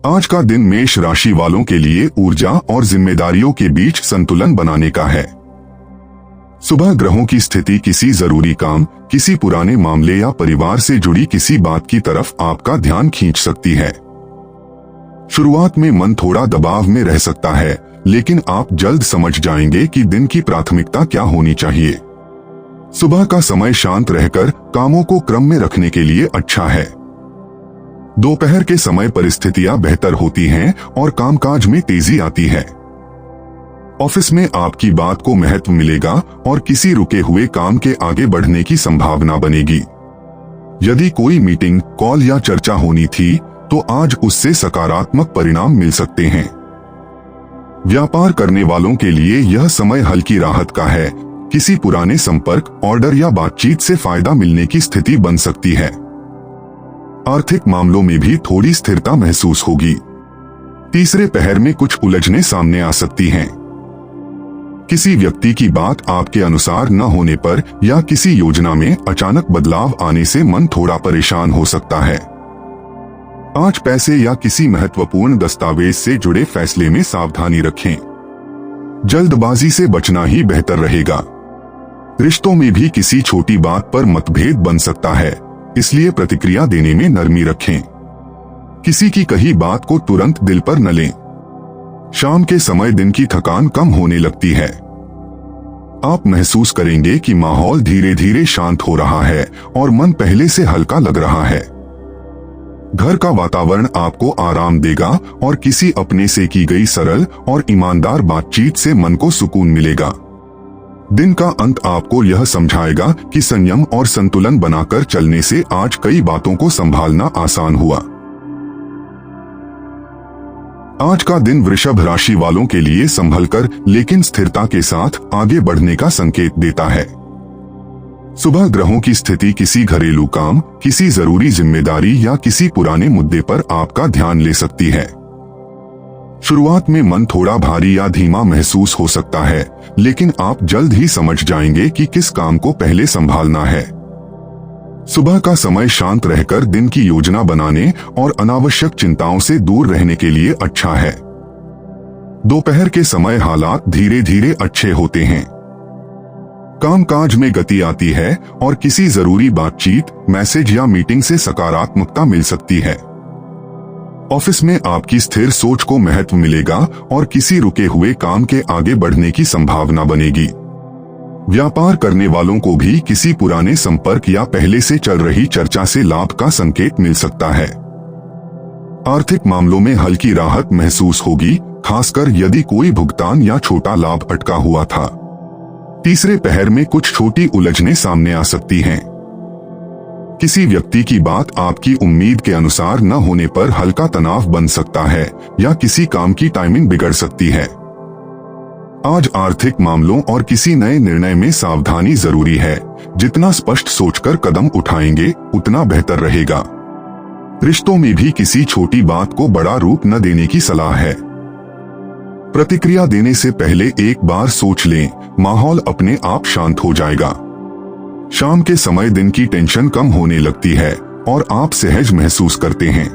आज का दिन मेष राशि वालों के लिए ऊर्जा और जिम्मेदारियों के बीच संतुलन बनाने का है। सुबह ग्रहों की स्थिति किसी जरूरी काम, किसी पुराने मामले या परिवार से जुड़ी किसी बात की तरफ आपका ध्यान खींच सकती है। शुरुआत में मन थोड़ा दबाव में रह सकता है, लेकिन आप जल्द समझ जाएंगे कि दिन की प्राथमिकता क्या होनी चाहिए। सुबह का समय शांत रहकर कामों को क्रम में रखने के लिए अच्छा है। दोपहर के समय परिस्थितियां बेहतर होती हैं और कामकाज में तेजी आती है। ऑफिस में आपकी बात को महत्व मिलेगा और किसी रुके हुए काम के आगे बढ़ने की संभावना बनेगी। यदि कोई मीटिंग, कॉल या चर्चा होनी थी तो आज उससे सकारात्मक परिणाम मिल सकते हैं। व्यापार करने वालों के लिए यह समय हल्की राहत का है। किसी पुराने संपर्क, ऑर्डर या बातचीत से फायदा मिलने की स्थिति बन सकती है। आर्थिक मामलों में भी थोड़ी स्थिरता महसूस होगी। तीसरे पहर में कुछ उलझनें सामने आ सकती हैं। किसी व्यक्ति की बात आपके अनुसार न होने पर या किसी योजना में अचानक बदलाव आने से मन थोड़ा परेशान हो सकता है। आज पैसे या किसी महत्वपूर्ण दस्तावेज से जुड़े फैसले में सावधानी रखें। जल्दबाजी से बचना ही बेहतर रहेगा। रिश्तों में भी किसी छोटी बात पर मतभेद बन सकता है, इसलिए प्रतिक्रिया देने में नरमी रखें। किसी की कही बात को तुरंत दिल पर न लें। शाम के समय दिन की थकान कम होने लगती है। आप महसूस करेंगे कि माहौल धीरे धीरे शांत हो रहा है और मन पहले से हल्का लग रहा है। घर का वातावरण आपको आराम देगा और किसी अपने से की गई सरल और ईमानदार बातचीत से मन को सुकून मिलेगा। दिन का अंत आपको यह समझाएगा कि संयम और संतुलन बनाकर चलने से आज कई बातों को संभालना आसान हुआ। आज का दिन वृषभ राशि वालों के लिए संभलकर लेकिन स्थिरता के साथ आगे बढ़ने का संकेत देता है। सुबह ग्रहों की स्थिति किसी घरेलू काम, किसी जरूरी जिम्मेदारी या किसी पुराने मुद्दे पर आपका ध्यान ले सकती है। शुरुआत में मन थोड़ा भारी या धीमा महसूस हो सकता है, लेकिन आप जल्द ही समझ जाएंगे कि किस काम को पहले संभालना है। सुबह का समय शांत रहकर दिन की योजना बनाने और अनावश्यक चिंताओं से दूर रहने के लिए अच्छा है। दोपहर के समय हालात धीरे धीरे अच्छे होते हैं। कामकाज में गति आती है और किसी जरूरी बातचीत, मैसेज या मीटिंग से सकारात्मकता मिल सकती है। ऑफिस में आपकी स्थिर सोच को महत्व मिलेगा और किसी रुके हुए काम के आगे बढ़ने की संभावना बनेगी। व्यापार करने वालों को भी किसी पुराने संपर्क या पहले से चल रही चर्चा से लाभ का संकेत मिल सकता है। आर्थिक मामलों में हल्की राहत महसूस होगी, खासकर यदि कोई भुगतान या छोटा लाभ अटका हुआ था। तीसरे पहर में कुछ छोटी उलझनें सामने आ सकती हैं। किसी व्यक्ति की बात आपकी उम्मीद के अनुसार न होने पर हल्का तनाव बन सकता है या किसी काम की टाइमिंग बिगड़ सकती है। आज आर्थिक मामलों और किसी नए निर्णय में सावधानी जरूरी है। जितना स्पष्ट सोचकर कदम उठाएंगे उतना बेहतर रहेगा। रिश्तों में भी किसी छोटी बात को बड़ा रूप न देने की सलाह है। प्रतिक्रिया देने से पहले एक बार सोच लें, माहौल अपने आप शांत हो जाएगा। शाम के समय दिन की टेंशन कम होने लगती है और आप सहज महसूस करते हैं।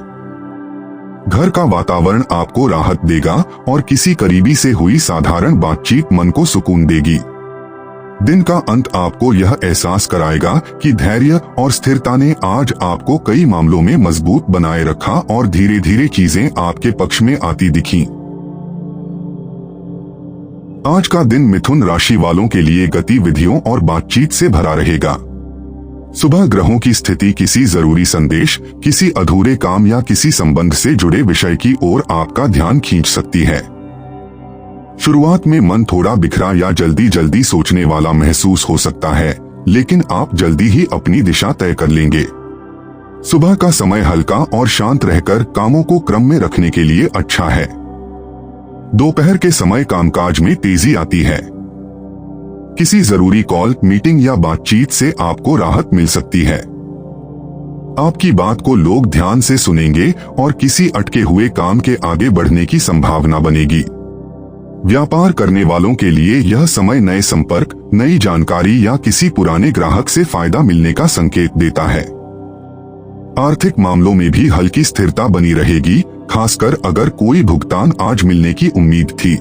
घर का वातावरण आपको राहत देगा और किसी करीबी से हुई साधारण बातचीत मन को सुकून देगी। दिन का अंत आपको यह एहसास कराएगा कि धैर्य और स्थिरता ने आज आपको कई मामलों में मजबूत बनाए रखा और धीरे धीरे चीजें आपके पक्ष में आती दिखीं। आज का दिन मिथुन राशि वालों के लिए गतिविधियों और बातचीत से भरा रहेगा। सुबह ग्रहों की स्थिति किसी जरूरी संदेश, किसी अधूरे काम या किसी संबंध से जुड़े विषय की ओर आपका ध्यान खींच सकती है। शुरुआत में मन थोड़ा बिखरा या जल्दी जल्दी सोचने वाला महसूस हो सकता है, लेकिन आप जल्दी ही अपनी दिशा तय कर लेंगे। सुबह का समय हल्का और शांत रहकर कामों को क्रम में रखने के लिए अच्छा है। दोपहर के समय कामकाज में तेजी आती है। किसी जरूरी कॉल, मीटिंग या बातचीत से आपको राहत मिल सकती है। आपकी बात को लोग ध्यान से सुनेंगे और किसी अटके हुए काम के आगे बढ़ने की संभावना बनेगी। व्यापार करने वालों के लिए यह समय नए संपर्क, नई जानकारी या किसी पुराने ग्राहक से फायदा मिलने का संकेत देता है। आर्थिक मामलों में भी हल्की स्थिरता बनी रहेगी, खासकर अगर कोई भुगतान आज मिलने की उम्मीद थी।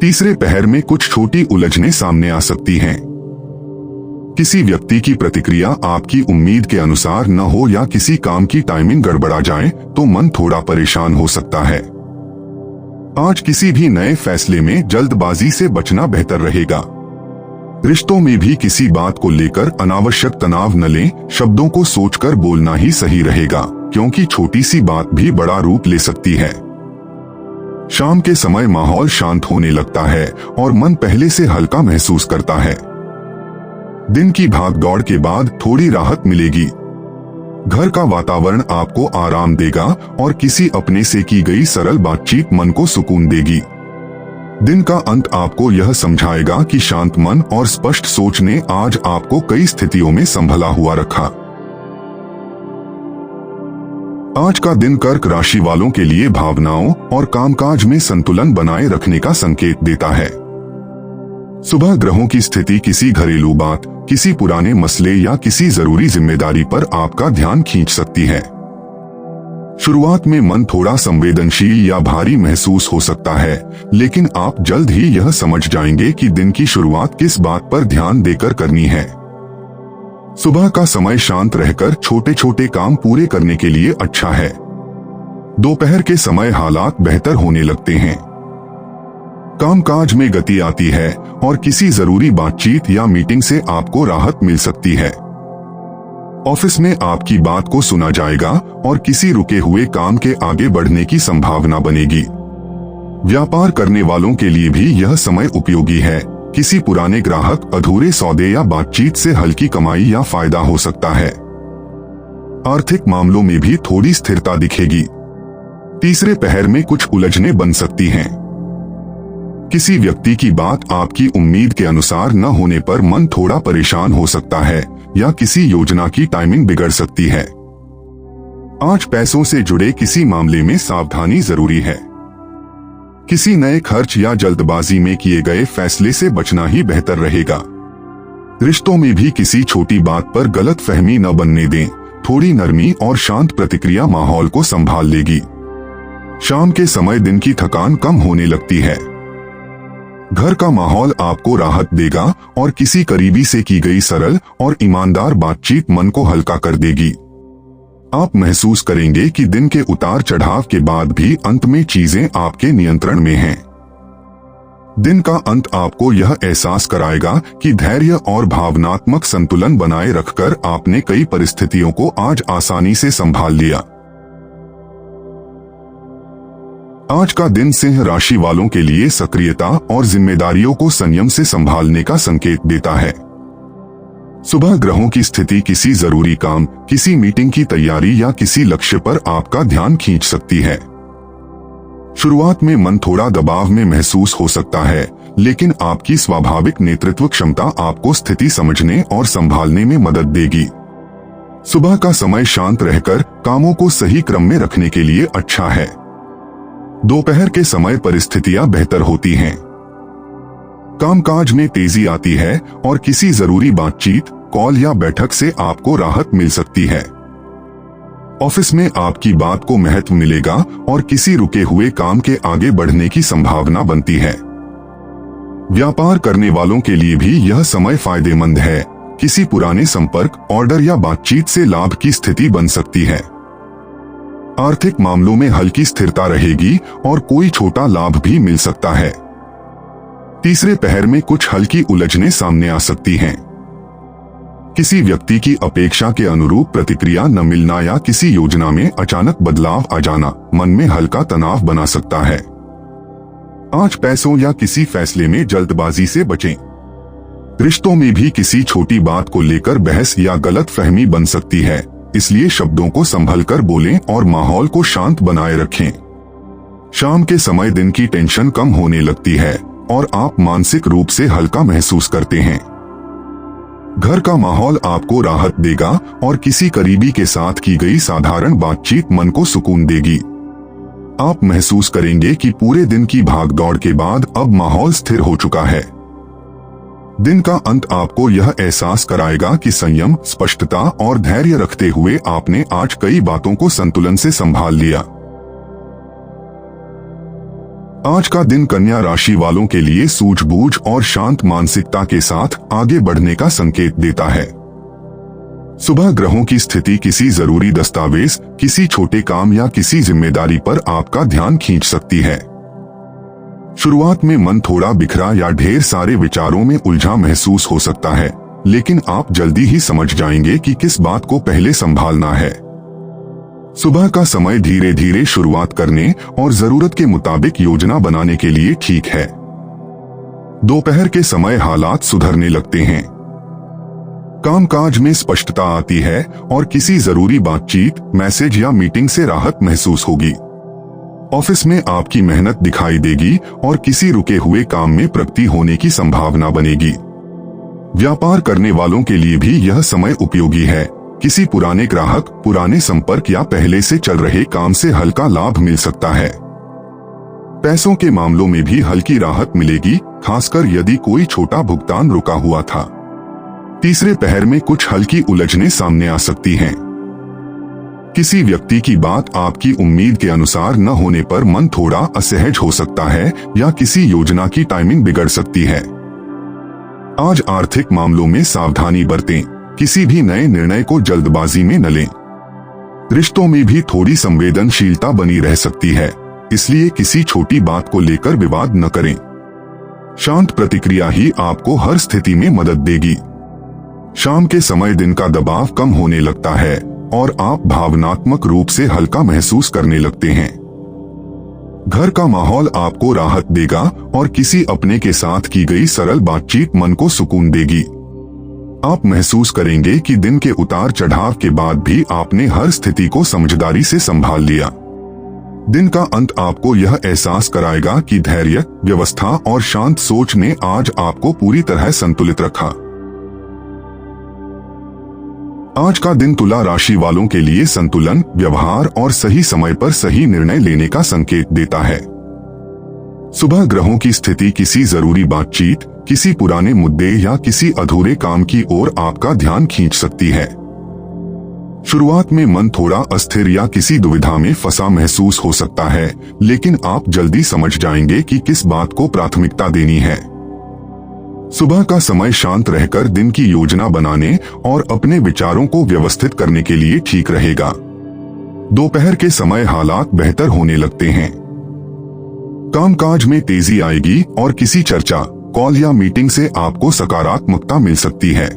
तीसरे पहर में कुछ छोटी उलझनें सामने आ सकती हैं। किसी व्यक्ति की प्रतिक्रिया आपकी उम्मीद के अनुसार न हो या किसी काम की टाइमिंग गड़बड़ा जाए तो मन थोड़ा परेशान हो सकता है। आज किसी भी नए फैसले में जल्दबाजी से बचना बेहतर रहेगा। रिश्तों में भी किसी बात को लेकर अनावश्यक तनाव न लें, शब्दों को सोचकर बोलना ही सही रहेगा, क्योंकि छोटी सी बात भी बड़ा रूप ले सकती है। शाम के समय माहौल शांत होने लगता है और मन पहले से हल्का महसूस करता है। दिन की भागदौड़ के बाद थोड़ी राहत मिलेगी। घर का वातावरण आपको आराम देगा और किसी अपने से की गई सरल बातचीत मन को सुकून देगी। दिन का अंत आपको यह समझाएगा कि शांत मन और स्पष्ट सोच ने आज आपको कई स्थितियों में संभला हुआ रखा। आज का दिन कर्क राशि वालों के लिए भावनाओं और कामकाज में संतुलन बनाए रखने का संकेत देता है। सुबह ग्रहों की स्थिति किसी घरेलू बात, किसी पुराने मसले या किसी जरूरी जिम्मेदारी पर आपका ध्यान खींच सकती है। शुरुआत में मन थोड़ा संवेदनशील या भारी महसूस हो सकता है, लेकिन आप जल्द ही यह समझ जाएंगे कि दिन की शुरुआत किस बात पर ध्यान देकर करनी है। सुबह का समय शांत रहकर छोटे छोटे काम पूरे करने के लिए अच्छा है। दोपहर के समय हालात बेहतर होने लगते हैं। कामकाज में गति आती है और किसी जरूरी बातचीत या मीटिंग से आपको राहत मिल सकती है। ऑफिस में आपकी बात को सुना जाएगा और किसी रुके हुए काम के आगे बढ़ने की संभावना बनेगी। व्यापार करने वालों के लिए भी यह समय उपयोगी है। किसी पुराने ग्राहक, अधूरे सौदे या बातचीत से हल्की कमाई या फायदा हो सकता है। आर्थिक मामलों में भी थोड़ी स्थिरता दिखेगी। तीसरे पहर में कुछ उलझनें बन सकती हैं। किसी व्यक्ति की बात आपकी उम्मीद के अनुसार न होने पर मन थोड़ा परेशान हो सकता है या किसी योजना की टाइमिंग बिगड़ सकती है। आज पैसों से जुड़े किसी मामले में सावधानी जरूरी है। किसी नए खर्च या जल्दबाजी में किए गए फैसले से बचना ही बेहतर रहेगा। रिश्तों में भी किसी छोटी बात पर गलतफहमी न बनने दें। थोड़ी नरमी और शांत प्रतिक्रिया माहौल को संभाल लेगी। शाम के समय दिन की थकान कम होने लगती है। घर का माहौल आपको राहत देगा और किसी करीबी से की गई सरल और ईमानदार बातचीत मन को हल्का कर देगी। आप महसूस करेंगे कि दिन के उतार चढ़ाव के बाद भी अंत में चीजें आपके नियंत्रण में हैं। दिन का अंत आपको यह एहसास कराएगा कि धैर्य और भावनात्मक संतुलन बनाए रखकर आपने कई परिस्थितियों को आज आसानी से संभाल लिया। आज का दिन सिंह राशि वालों के लिए सक्रियता और जिम्मेदारियों को संयम से संभालने का संकेत देता है। सुबह ग्रहों की स्थिति किसी जरूरी काम, किसी मीटिंग की तैयारी या किसी लक्ष्य पर आपका ध्यान खींच सकती है। शुरुआत में मन थोड़ा दबाव में महसूस हो सकता है, लेकिन आपकी स्वाभाविक नेतृत्व क्षमता आपको स्थिति समझने और संभालने में मदद देगी। सुबह का समय शांत रहकर कामों को सही क्रम में रखने के लिए अच्छा है। दोपहर के समय परिस्थितियां बेहतर होती हैं। कामकाज में तेजी आती है और किसी जरूरी बातचीत, कॉल या बैठक से आपको राहत मिल सकती है। ऑफिस में आपकी बात को महत्व मिलेगा और किसी रुके हुए काम के आगे बढ़ने की संभावना बनती है। व्यापार करने वालों के लिए भी यह समय फायदेमंद है। किसी पुराने संपर्क, ऑर्डर या बातचीत से लाभ की स्थिति बन सकती है। आर्थिक मामलों में हल्की स्थिरता रहेगी और कोई छोटा लाभ भी मिल सकता है। तीसरे पहर में कुछ हल्की उलझनें सामने आ सकती हैं। किसी व्यक्ति की अपेक्षा के अनुरूप प्रतिक्रिया न मिलना या किसी योजना में अचानक बदलाव आ जाना मन में हल्का तनाव बना सकता है। आज पैसों या किसी फैसले में जल्दबाजी से बचें। रिश्तों में भी किसी छोटी बात को लेकर बहस या गलतफहमी बन सकती है, इसलिए शब्दों को संभलकर बोलें और माहौल को शांत बनाए रखें। शाम के समय दिन की टेंशन कम होने लगती है और आप मानसिक रूप से हल्का महसूस करते हैं। घर का माहौल आपको राहत देगा और किसी करीबी के साथ की गई साधारण बातचीत मन को सुकून देगी। आप महसूस करेंगे कि पूरे दिन की भागदौड़ के बाद अब माहौल स्थिर हो चुका है। दिन का अंत आपको यह एहसास कराएगा कि संयम, स्पष्टता और धैर्य रखते हुए आपने आज कई बातों को संतुलन से संभाल लिया। आज का दिन कन्या राशि वालों के लिए सूझबूझ और शांत मानसिकता के साथ आगे बढ़ने का संकेत देता है। सुबह ग्रहों की स्थिति किसी जरूरी दस्तावेज, किसी छोटे काम या किसी जिम्मेदारी पर आपका ध्यान खींच सकती है। शुरुआत में मन थोड़ा बिखरा या ढेर सारे विचारों में उलझा महसूस हो सकता है, लेकिन आप जल्दी ही समझ जाएंगे कि किस बात को पहले संभालना है। सुबह का समय धीरे धीरे शुरुआत करने और जरूरत के मुताबिक योजना बनाने के लिए ठीक है। दोपहर के समय हालात सुधरने लगते हैं। कामकाज में स्पष्टता आती है और किसी जरूरी बातचीत, मैसेज या मीटिंग से राहत महसूस होगी। ऑफिस में आपकी मेहनत दिखाई देगी और किसी रुके हुए काम में प्रगति होने की संभावना बनेगी। व्यापार करने वालों के लिए भी यह समय उपयोगी है। किसी पुराने ग्राहक, पुराने संपर्क या पहले से चल रहे काम से हल्का लाभ मिल सकता है। पैसों के मामलों में भी हल्की राहत मिलेगी, खासकर यदि कोई छोटा भुगतान रुका हुआ था। तीसरे पहर में कुछ हल्की उलझनें सामने आ सकती हैं। किसी व्यक्ति की बात आपकी उम्मीद के अनुसार न होने पर मन थोड़ा असहज हो सकता है या किसी योजना की टाइमिंग बिगड़ सकती है। आज आर्थिक मामलों में सावधानी बरतें, किसी भी नए निर्णय को जल्दबाजी में न लें। रिश्तों में भी थोड़ी संवेदनशीलता बनी रह सकती है, इसलिए किसी छोटी बात को लेकर विवाद न करें। शांत प्रतिक्रिया ही आपको हर स्थिति में मदद देगी। शाम के समय दिन का दबाव कम होने लगता है और आप भावनात्मक रूप से हल्का महसूस करने लगते हैं। घर का माहौल आपको राहत देगा और किसी अपने के साथ की गई सरल बातचीत मन को सुकून देगी। आप महसूस करेंगे कि दिन के उतार चढ़ाव के बाद भी आपने हर स्थिति को समझदारी से संभाल लिया। दिन का अंत आपको यह एहसास कराएगा कि धैर्य, व्यवस्था और शांत सोच ने आज आपको पूरी तरह संतुलित रखा। आज का दिन तुला राशि वालों के लिए संतुलन, व्यवहार और सही समय पर सही निर्णय लेने का संकेत देता है। सुबह ग्रहों की स्थिति किसी जरूरी बातचीत, किसी पुराने मुद्दे या किसी अधूरे काम की ओर आपका ध्यान खींच सकती है। शुरुआत में मन थोड़ा अस्थिर या किसी दुविधा में फंसा महसूस हो सकता है, लेकिन आप जल्दी समझ जाएंगे कि किस बात को प्राथमिकता देनी है। सुबह का समय शांत रहकर दिन की योजना बनाने और अपने विचारों को व्यवस्थित करने के लिए ठीक रहेगा। दोपहर के समय हालात बेहतर होने लगते हैं। कामकाज में तेजी आएगी और किसी चर्चा, कॉल या मीटिंग से आपको सकारात्मकता मिल सकती है।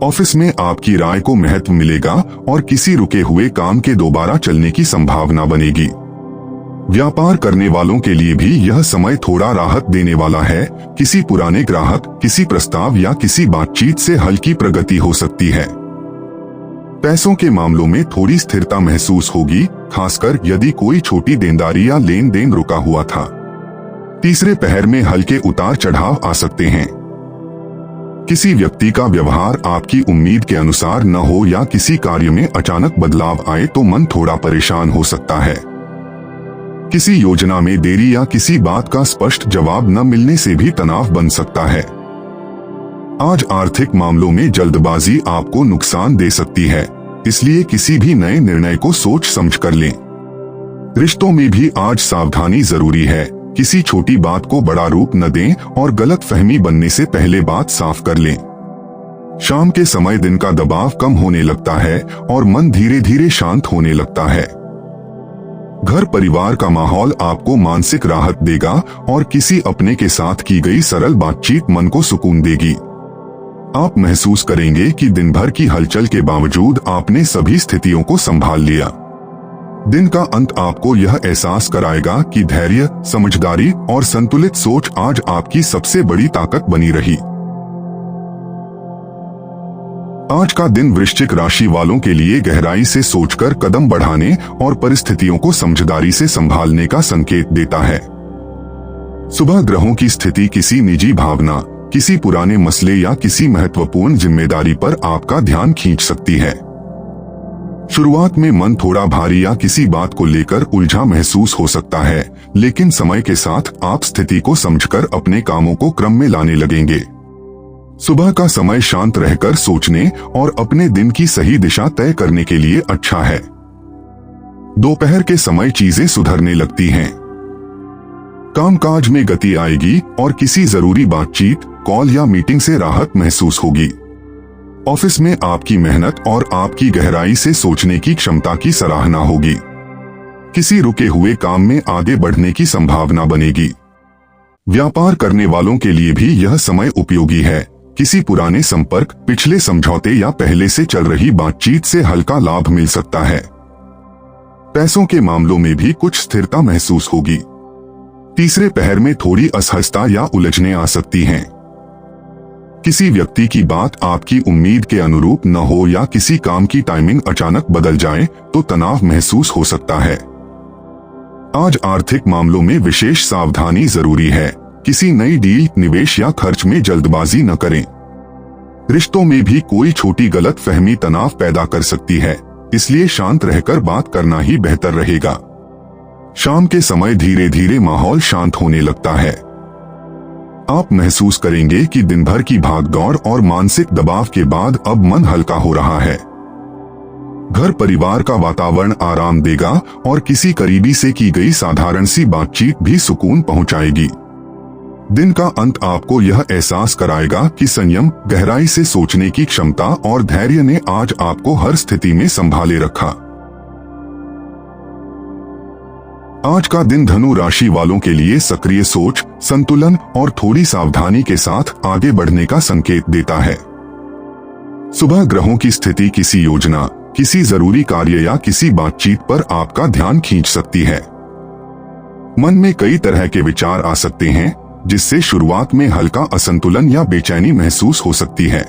ऑफिस में आपकी राय को महत्व मिलेगा और किसी रुके हुए काम के दोबारा चलने की संभावना बनेगी। व्यापार करने वालों के लिए भी यह समय थोड़ा राहत देने वाला है। किसी पुराने ग्राहक, किसी प्रस्ताव या किसी बातचीत से हल्की प्रगति हो सकती है। पैसों के मामलों में थोड़ी स्थिरता महसूस होगी, खासकर यदि कोई छोटी देनदारी या लेन देन रुका हुआ था। तीसरे पहर में हल्के उतार चढ़ाव आ सकते हैं। किसी व्यक्ति का व्यवहार आपकी उम्मीद के अनुसार न हो या किसी कार्य में अचानक बदलाव आए तो मन थोड़ा परेशान हो सकता है। किसी योजना में देरी या किसी बात का स्पष्ट जवाब न मिलने से भी तनाव बन सकता है। आज आर्थिक मामलों में जल्दबाजी आपको नुकसान दे सकती है, इसलिए किसी भी नए निर्णय को सोच समझ कर लें। रिश्तों में भी आज सावधानी जरूरी है। किसी छोटी बात को बड़ा रूप न दें और गलतफहमी बनने से पहले बात साफ कर लें। शाम के समय दिन का दबाव कम होने लगता है और मन धीरे धीरे शांत होने लगता है। घर परिवार का माहौल आपको मानसिक राहत देगा और किसी अपने के साथ की गई सरल बातचीत मन को सुकून देगी। आप महसूस करेंगे कि दिन भर की हलचल के बावजूद आपने सभी स्थितियों को संभाल लिया। दिन का अंत आपको यह एहसास कराएगा कि धैर्य, समझदारी और संतुलित सोच आज आपकी सबसे बड़ी ताकत बनी रही। आज का दिन वृश्चिक राशि वालों के लिए गहराई से सोचकर कदम बढ़ाने और परिस्थितियों को समझदारी से संभालने का संकेत देता है। सुबह ग्रहों की स्थिति किसी निजी भावना, किसी पुराने मसले या किसी महत्वपूर्ण जिम्मेदारी पर आपका ध्यान खींच सकती है। शुरुआत में मन थोड़ा भारी या किसी बात को लेकर उलझा महसूस हो सकता है, लेकिन समय के साथ आप स्थिति को समझकर अपने कामों को क्रम में लाने लगेंगे। सुबह का समय शांत रहकर सोचने और अपने दिन की सही दिशा तय करने के लिए अच्छा है। दोपहर के समय चीजें सुधरने लगती हैं। कामकाज में गति आएगी और किसी जरूरी बातचीत, कॉल या मीटिंग से राहत महसूस होगी। ऑफिस में आपकी मेहनत और आपकी गहराई से सोचने की क्षमता की सराहना होगी। किसी रुके हुए काम में आगे बढ़ने की संभावना बनेगी। व्यापार करने वालों के लिए भी यह समय उपयोगी है। किसी पुराने संपर्क, पिछले समझौते या पहले से चल रही बातचीत से हल्का लाभ मिल सकता है। पैसों के मामलों में भी कुछ स्थिरता महसूस होगी। तीसरे पहर में थोड़ी असहजता या उलझनें आ सकती हैं। किसी व्यक्ति की बात आपकी उम्मीद के अनुरूप न हो या किसी काम की टाइमिंग अचानक बदल जाए तो तनाव महसूस हो सकता है। आज आर्थिक मामलों में विशेष सावधानी जरूरी है। किसी नई डील, निवेश या खर्च में जल्दबाजी न करें। रिश्तों में भी कोई छोटी गलतफहमी तनाव पैदा कर सकती है, इसलिए शांत रहकर बात करना ही बेहतर रहेगा। शाम के समय धीरे धीरे माहौल शांत होने लगता है। आप महसूस करेंगे कि दिन भर की भागदौड़ और मानसिक दबाव के बाद अब मन हल्का हो रहा है। घर परिवार का वातावरण आराम देगा और किसी करीबी से की गई साधारण सी बातचीत भी सुकून पहुंचाएगी। दिन का अंत आपको यह एहसास कराएगा कि संयम, गहराई से सोचने की क्षमता और धैर्य ने आज आपको हर स्थिति में संभाले रखा। आज का दिन धनु राशि वालों के लिए सक्रिय सोच, संतुलन और थोड़ी सावधानी के साथ आगे बढ़ने का संकेत देता है। सुबह ग्रहों की स्थिति किसी योजना, किसी जरूरी कार्य या किसी बातचीत पर आपका ध्यान खींच सकती है। मन में कई तरह के विचार आ सकते हैं, जिससे शुरुआत में हल्का असंतुलन या बेचैनी महसूस हो सकती है।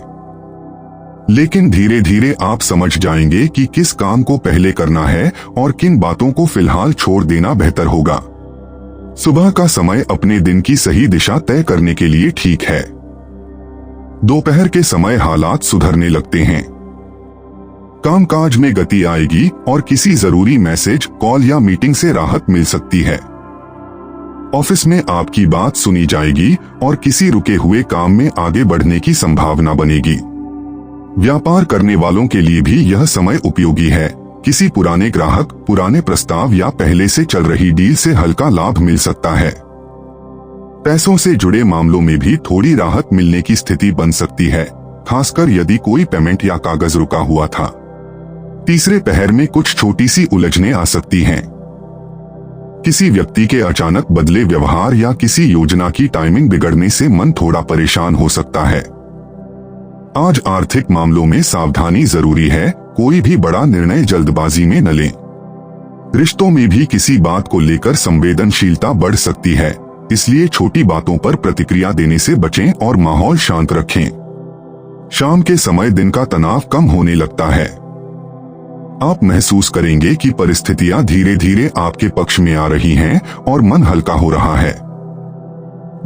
लेकिन धीरे धीरे आप समझ जाएंगे कि किस काम को पहले करना है और किन बातों को फिलहाल छोड़ देना बेहतर होगा। सुबह का समय अपने दिन की सही दिशा तय करने के लिए ठीक है। दोपहर के समय हालात सुधरने लगते हैं। कामकाज में गति आएगी और किसी जरूरी मैसेज, कॉल या मीटिंग से राहत मिल सकती है। ऑफिस में आपकी बात सुनी जाएगी और किसी रुके हुए काम में आगे बढ़ने की संभावना बनेगी। व्यापार करने वालों के लिए भी यह समय उपयोगी है। किसी पुराने ग्राहक, पुराने प्रस्ताव या पहले से चल रही डील से हल्का लाभ मिल सकता है। पैसों से जुड़े मामलों में भी थोड़ी राहत मिलने की स्थिति बन सकती है, खासकर यदि कोई पेमेंट या कागज रुका हुआ था। तीसरे पहर में कुछ छोटी सी उलझनें आ सकती हैं। किसी व्यक्ति के अचानक बदले व्यवहार या किसी योजना की टाइमिंग बिगड़ने से मन थोड़ा परेशान हो सकता है। आज आर्थिक मामलों में सावधानी जरूरी है। कोई भी बड़ा निर्णय जल्दबाजी में न लें। रिश्तों में भी किसी बात को लेकर संवेदनशीलता बढ़ सकती है, इसलिए छोटी बातों पर प्रतिक्रिया देने से बचें और माहौल शांत रखें। शाम के समय दिन का तनाव कम होने लगता है। आप महसूस करेंगे कि परिस्थितियां धीरे धीरे आपके पक्ष में आ रही हैं और मन हल्का हो रहा है।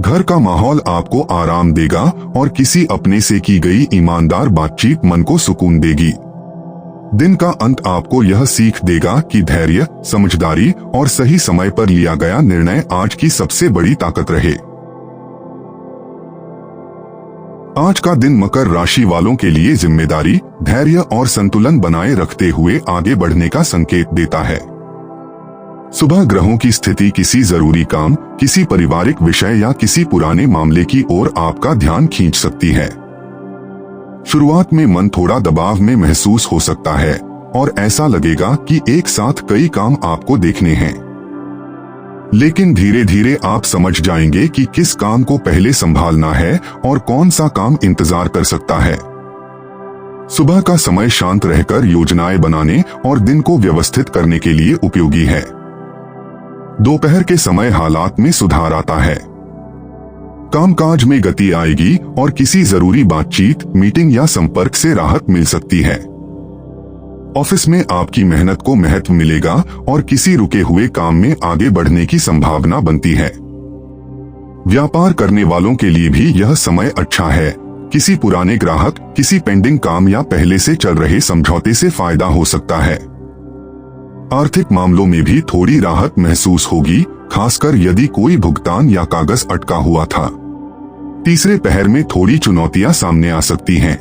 घर का माहौल आपको आराम देगा और किसी अपने से की गई ईमानदार बातचीत मन को सुकून देगी। दिन का अंत आपको यह सीख देगा कि धैर्य, समझदारी और सही समय पर लिया गया निर्णय आज की सबसे बड़ी ताकत रहे। आज का दिन मकर राशि वालों के लिए जिम्मेदारी, धैर्य और संतुलन बनाए रखते हुए आगे बढ़ने का संकेत देता है। सुबह ग्रहों की स्थिति किसी जरूरी काम, किसी पारिवारिक विषय या किसी पुराने मामले की ओर आपका ध्यान खींच सकती है। शुरुआत में मन थोड़ा दबाव में महसूस हो सकता है और ऐसा लगेगा कि एक साथ कई काम आपको देखने हैं। लेकिन धीरे धीरे आप समझ जाएंगे कि किस काम को पहले संभालना है और कौन सा काम इंतजार कर सकता है। सुबह का समय शांत रहकर योजनाएं बनाने और दिन को व्यवस्थित करने के लिए उपयोगी है। दोपहर के समय हालात में सुधार आता है। कामकाज में गति आएगी और किसी जरूरी बातचीत, मीटिंग या संपर्क से राहत मिल सकती है। ऑफिस में आपकी मेहनत को महत्व मिलेगा और किसी रुके हुए काम में आगे बढ़ने की संभावना बनती है। व्यापार करने वालों के लिए भी यह समय अच्छा है। किसी पुराने ग्राहक, किसी पेंडिंग काम या पहले से चल रहे समझौते से फायदा हो सकता है। आर्थिक मामलों में भी थोड़ी राहत महसूस होगी, खासकर यदि कोई भुगतान या कागज अटका हुआ था। तीसरे पहर में थोड़ी चुनौतियां सामने आ सकती हैं।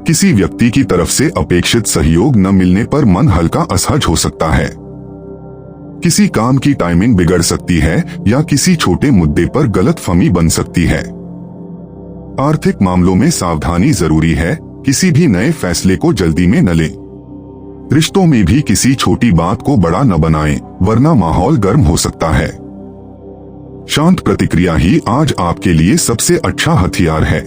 किसी व्यक्ति की तरफ से अपेक्षित सहयोग न मिलने पर मन हल्का असहज हो सकता है। किसी काम की टाइमिंग बिगड़ सकती है या किसी छोटे मुद्दे पर गलतफहमी बन सकती है। आर्थिक मामलों में सावधानी जरूरी है, किसी भी नए फैसले को जल्दी में न लें। रिश्तों में भी किसी छोटी बात को बड़ा न बनाएं, वरना माहौल गर्म हो सकता है। शांत प्रतिक्रिया ही आज आपके लिए सबसे अच्छा हथियार है।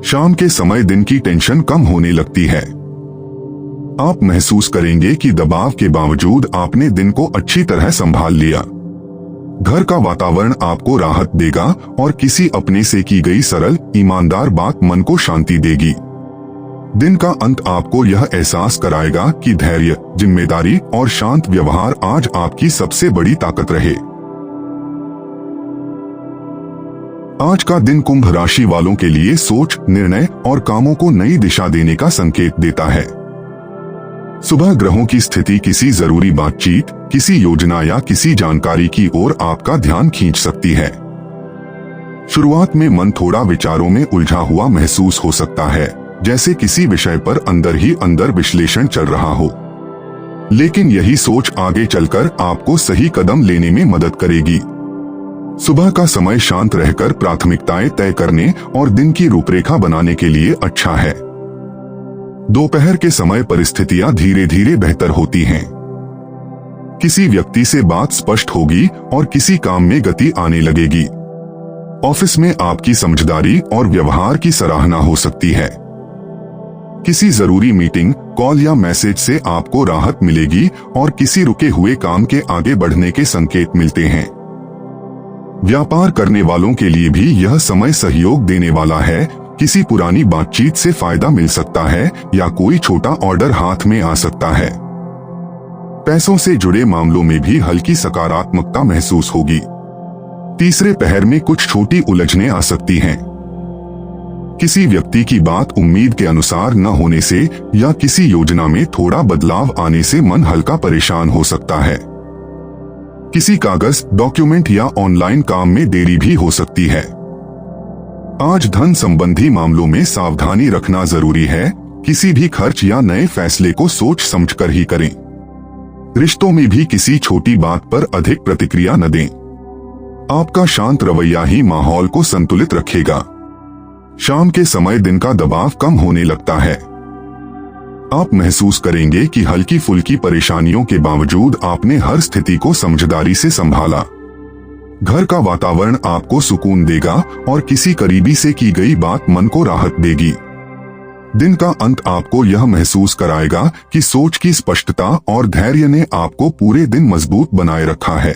शाम के समय दिन की टेंशन कम होने लगती है। आप महसूस करेंगे कि दबाव के बावजूद आपने दिन को अच्छी तरह संभाल लिया। घर का वातावरण आपको राहत देगा और किसी अपने से की गई सरल, ईमानदार बात मन को शांति देगी। दिन का अंत आपको यह एहसास कराएगा कि धैर्य, जिम्मेदारी और शांत व्यवहार आज आपकी सबसे बड़ी ताकत रहे। आज का दिन कुंभ राशि वालों के लिए सोच, निर्णय और कामों को नई दिशा देने का संकेत देता है। सुबह ग्रहों की स्थिति किसी जरूरी बातचीत, किसी योजना या किसी जानकारी की ओर आपका ध्यान खींच सकती है। शुरुआत में मन थोड़ा विचारों में उलझा हुआ महसूस हो सकता है, जैसे किसी विषय पर अंदर ही अंदर विश्लेषण चल रहा हो। लेकिन यही सोच आगे चलकर आपको सही कदम लेने में मदद करेगी। सुबह का समय शांत रहकर प्राथमिकताएं तय करने और दिन की रूपरेखा बनाने के लिए अच्छा है। दोपहर के समय परिस्थितियां धीरे धीरे बेहतर होती हैं। किसी व्यक्ति से बात स्पष्ट होगी और किसी काम में गति आने लगेगी। ऑफिस में आपकी समझदारी और व्यवहार की सराहना हो सकती है। किसी जरूरी मीटिंग, कॉल या मैसेज से आपको राहत मिलेगी और किसी रुके हुए काम के आगे बढ़ने के संकेत मिलते हैं। व्यापार करने वालों के लिए भी यह समय सहयोग देने वाला है। किसी पुरानी बातचीत से फायदा मिल सकता है या कोई छोटा ऑर्डर हाथ में आ सकता है। पैसों से जुड़े मामलों में भी हल्की सकारात्मकता महसूस होगी। तीसरे पहर में कुछ छोटी उलझनें आ सकती हैं। किसी व्यक्ति की बात उम्मीद के अनुसार न होने से या किसी योजना में थोड़ा बदलाव आने से मन हल्का परेशान हो सकता है। किसी कागज, डॉक्यूमेंट या ऑनलाइन काम में देरी भी हो सकती है। आज धन संबंधी मामलों में सावधानी रखना जरूरी है। किसी भी खर्च या नए फैसले को सोच समझकर ही करें। रिश्तों में भी किसी छोटी बात पर अधिक प्रतिक्रिया न दें। आपका शांत रवैया ही माहौल को संतुलित रखेगा। शाम के समय दिन का दबाव कम होने लगता है। आप महसूस करेंगे कि हल्की फुल्की परेशानियों के बावजूद आपने हर स्थिति को समझदारी से संभाला। घर का वातावरण आपको सुकून देगा और किसी करीबी से की गई बात मन को राहत देगी। दिन का अंत आपको यह महसूस कराएगा कि सोच की स्पष्टता और धैर्य ने आपको पूरे दिन मजबूत बनाए रखा है।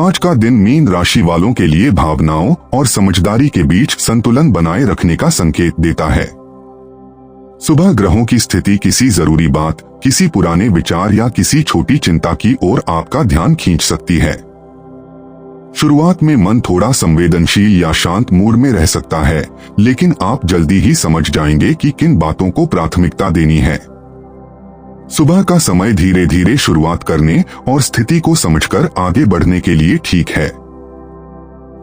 आज का दिन मीन राशि वालों के लिए भावनाओं और समझदारी के बीच संतुलन बनाए रखने का संकेत देता है। सुबह ग्रहों की स्थिति किसी जरूरी बात, किसी पुराने विचार या किसी छोटी चिंता की ओर आपका ध्यान खींच सकती है। शुरुआत में मन थोड़ा संवेदनशील या शांत मूड में रह सकता है, लेकिन आप जल्दी ही समझ जाएंगे कि किन बातों को प्राथमिकता देनी है। सुबह का समय धीरे धीरे शुरुआत करने और स्थिति को समझकर आगे बढ़ने के लिए ठीक है।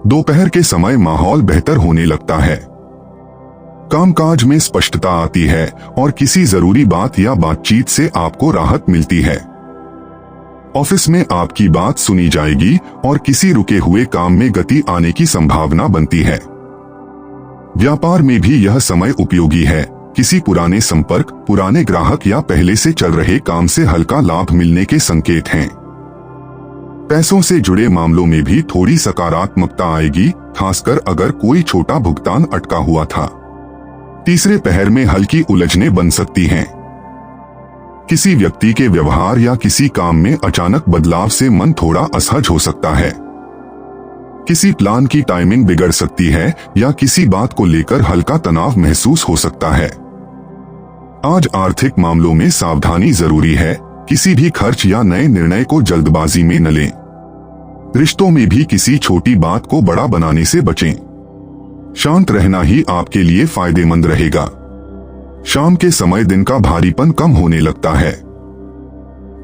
दोपहर के समय माहौल बेहतर होने लगता है। कामकाज में स्पष्टता आती है और किसी जरूरी बात या बातचीत से आपको राहत मिलती है। ऑफिस में आपकी बात सुनी जाएगी और किसी रुके हुए काम में गति आने की संभावना बनती है। व्यापार में भी यह समय उपयोगी है। किसी पुराने संपर्क, पुराने ग्राहक या पहले से चल रहे काम से हल्का लाभ मिलने के संकेत हैं। पैसों से जुड़े मामलों में भी थोड़ी सकारात्मकता आएगी, खासकर अगर कोई छोटा भुगतान अटका हुआ था। तीसरे पहर में हल्की उलझनें बन सकती हैं। किसी व्यक्ति के व्यवहार या किसी काम में अचानक बदलाव से मन थोड़ा असहज हो सकता है। किसी प्लान की टाइमिंग बिगड़ सकती है या किसी बात को लेकर हल्का तनाव महसूस हो सकता है। आज आर्थिक मामलों में सावधानी जरूरी है। किसी भी खर्च या नए निर्णय को जल्दबाजी में न लें। रिश्तों में भी किसी छोटी बात को बड़ा बनाने से बचें। शांत रहना ही आपके लिए फायदेमंद रहेगा। शाम के समय दिन का भारीपन कम होने लगता है।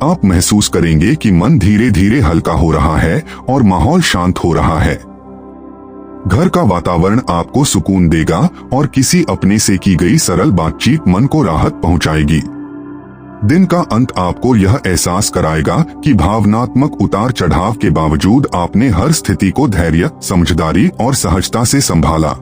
आप महसूस करेंगे कि मन धीरे धीरे हल्का हो रहा है और माहौल शांत हो रहा है। घर का वातावरण आपको सुकून देगा और किसी अपने से की गई सरल बातचीत मन को राहत पहुंचाएगी। दिन का अंत आपको यह एहसास कराएगा कि भावनात्मक उतार चढ़ाव के बावजूद आपने हर स्थिति को धैर्य, समझदारी और सहजता से संभाला।